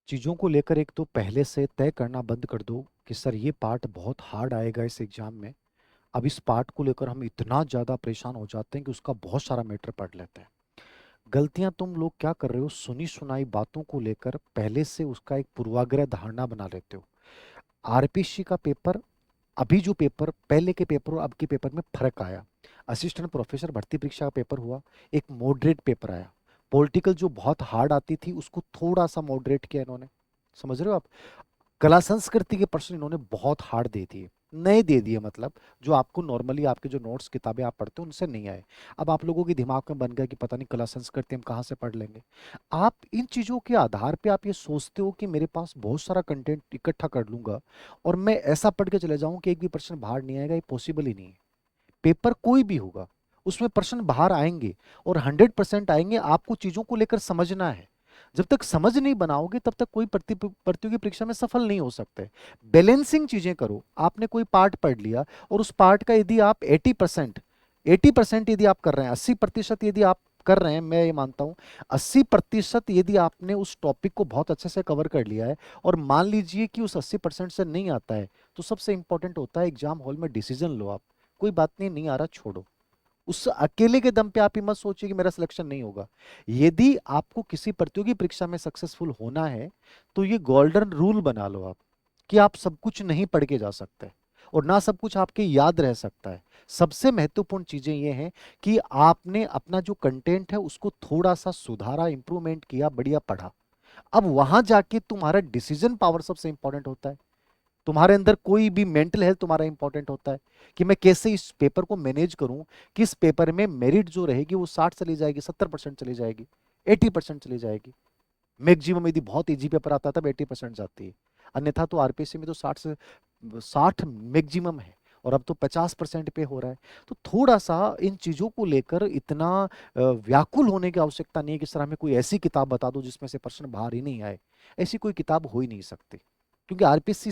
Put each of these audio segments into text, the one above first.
चीज़ों को लेकर एक तो पहले से तय करना बंद कर दो कि सर ये पार्ट बहुत हार्ड आएगा इस एग्जाम में। अब इस पार्ट को लेकर हम इतना ज़्यादा परेशान हो जाते हैं कि उसका बहुत सारा मैटर पढ़ लेते हैं। गलतियां तुम लोग क्या कर रहे हो, सुनी सुनाई बातों को लेकर पहले से उसका एक पूर्वाग्रह धारणा बना लेते हो। आरपीसी का पेपर, अभी जो पेपर पहले के पेपर और अब के पेपर में फर्क आया। असिस्टेंट प्रोफेसर भर्ती परीक्षा का पेपर हुआ, एक मॉडरेट पेपर आया। पॉलिटिकल जो बहुत हार्ड आती थी उसको थोड़ा सा मॉडरेट किया इन्होंने। समझ रहे हो आप? कला संस्कृति के प्रश्न इन्होंने बहुत हार्ड दे दिए, नए दे दिए, मतलब जो आपको नॉर्मली आपके जो नोट्स किताबें आप पढ़ते हो उनसे नहीं आए। अब आप लोगों के दिमाग में बन गया कि पता नहीं कला संस्कृति हम कहाँ से पढ़ लेंगे। आप इन चीज़ों के आधार पे आप ये सोचते हो कि मेरे पास बहुत सारा कंटेंट इकट्ठा कर लूंगा और मैं ऐसा पढ़ के चले जाऊं कि एक भी प्रश्न बाहर नहीं आएगा, ये पॉसिबल ही नहीं है। पेपर कोई भी होगा, उसमें प्रश्न बाहर आएंगे और 100% आएंगे। आपको चीजों को लेकर समझना है। जब तक समझ नहीं बनाओगे तब तक कोई प्रतियोगी परीक्षा में सफल नहीं हो सकते। बैलेंसिंग चीजें करो। आपने कोई पार्ट पढ़ लिया और उस पार्ट का यदि आप 80% यदि आप कर रहे हैं, 80% यदि आप कर रहे हैं, मैं ये मानता हूं 80% यदि आपने उस टॉपिक को बहुत अच्छे से कवर कर लिया है और मान लीजिए कि उस 80% से नहीं आता है, तो सबसे इंपॉर्टेंट होता है एग्जाम हॉल में डिसीजन लो आप। कोई बात नहीं, नहीं आ रहा छोड़ो। उस अकेले के दम पे आप ही मत सोचिए कि मेरा सिलेक्शन नहीं होगा। यदि आपको किसी प्रतियोगी परीक्षा में सक्सेसफुल होना है तो ये गोल्डन रूल बना लो आप, कि आप सब कुछ नहीं पढ़ के जा सकते और ना सब कुछ आपके याद रह सकता है। सबसे महत्वपूर्ण चीजें ये हैं कि आपने अपना जो कंटेंट है उसको थोड़ा सा सुधारा, इंप्रूवमेंट किया, बढ़िया पढ़ा। अब वहां जाके तुम्हारा डिसीजन पावर सबसे इंपॉर्टेंट होता है। तुम्हारे अंदर कोई भी मेंटल हेल्थ तुम्हारा इंपॉर्टेंट होता है कि मैं कैसे इस पेपर को मैनेज करूं। किस पेपर में मेरिट जो रहेगी वो 60 चली जाएगी, 70% चली जाएगी, 80% चली जाएगी। मैक्सिमम यदि बहुत इजी पेपर आता है तब 80% जाती है, अन्यथा तो आरपीएससी में तो 60 मैक्सिमम है और अब तो 50% पे हो रहा है। तो थोड़ा सा इन चीजों को लेकर इतना व्याकुल होने की आवश्यकता नहीं है कि सर हमें कोई ऐसी किताब बता दो जिसमें से प्रश्न बाहर ही नहीं आए। ऐसी कोई किताब हो ही नहीं सकती, क्योंकि आरपीएससी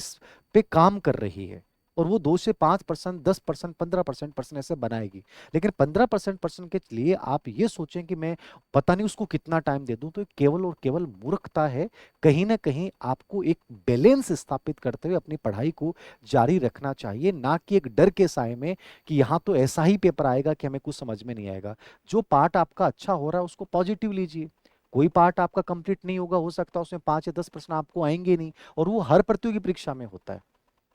पे काम कर रही है और वो 2 से 5%, 10%, 15% पर्सन ऐसे बनाएगी। लेकिन 15% पर्सन के लिए आप ये सोचें कि मैं पता नहीं उसको कितना टाइम दे दूं, तो ये केवल और केवल मूर्खता है। कहीं ना कहीं आपको एक बैलेंस स्थापित करते हुए अपनी पढ़ाई को जारी रखना चाहिए, ना कि एक डर के साए में कि यहाँ तो ऐसा ही पेपर आएगा कि हमें कुछ समझ में नहीं आएगा। जो पार्ट आपका अच्छा हो रहा है उसको पॉजिटिव लीजिए। कोई पार्ट आपका कंप्लीट नहीं होगा, हो सकता है उसमें 5 या 10 प्रश्न आपको आएंगे नहीं, और वो हर प्रतियोगी परीक्षा में होता है।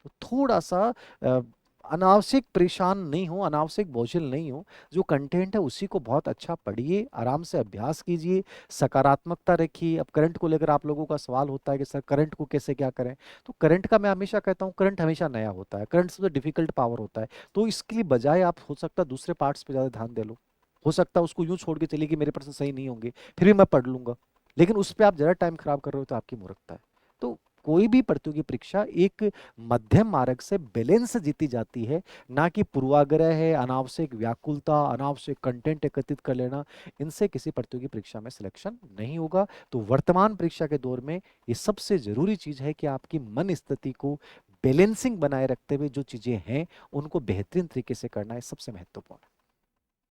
तो थोड़ा सा अ, अनावश्यक परेशान नहीं हो, अनावश्यक बोझिल नहीं हो। जो कंटेंट है उसी को बहुत अच्छा पढ़िए, आराम से अभ्यास कीजिए, सकारात्मकता रखिए। अब करंट को लेकर आप लोगों का सवाल होता है कि सर करंट को कैसे क्या करें। तो करंट का मैं हमेशा कहता हूँ, करंट हमेशा नया होता है, करंट सबसे डिफिकल्ट पावर होता है। तो इसके लिए बजाय आप हो सकता है दूसरे पार्ट्स पे ज्यादा ध्यान दे लो। हो सकता है उसको यूं छोड़ के चलिए कि मेरे प्रश्न सही नहीं होंगे, फिर भी मैं पढ़ लूंगा। लेकिन उस पर आप जरा टाइम खराब कर रहे हो तो आपकी मूर्खता है। तो कोई भी प्रतियोगी परीक्षा एक मध्यम मार्ग से बैलेंस जीती जाती है, ना कि पूर्वाग्रह है, अनावश्यक व्याकुलता, अनावश्यक कंटेंट एकत्रित कर लेना। इनसे किसी प्रतियोगी परीक्षा में सिलेक्शन नहीं होगा। तो वर्तमान परीक्षा के दौर में ये सबसे जरूरी चीज है कि आपकी मन स्थिति को बैलेंसिंग बनाए रखते हुए जो चीजें हैं उनको बेहतरीन तरीके से करना है, सबसे महत्वपूर्ण है।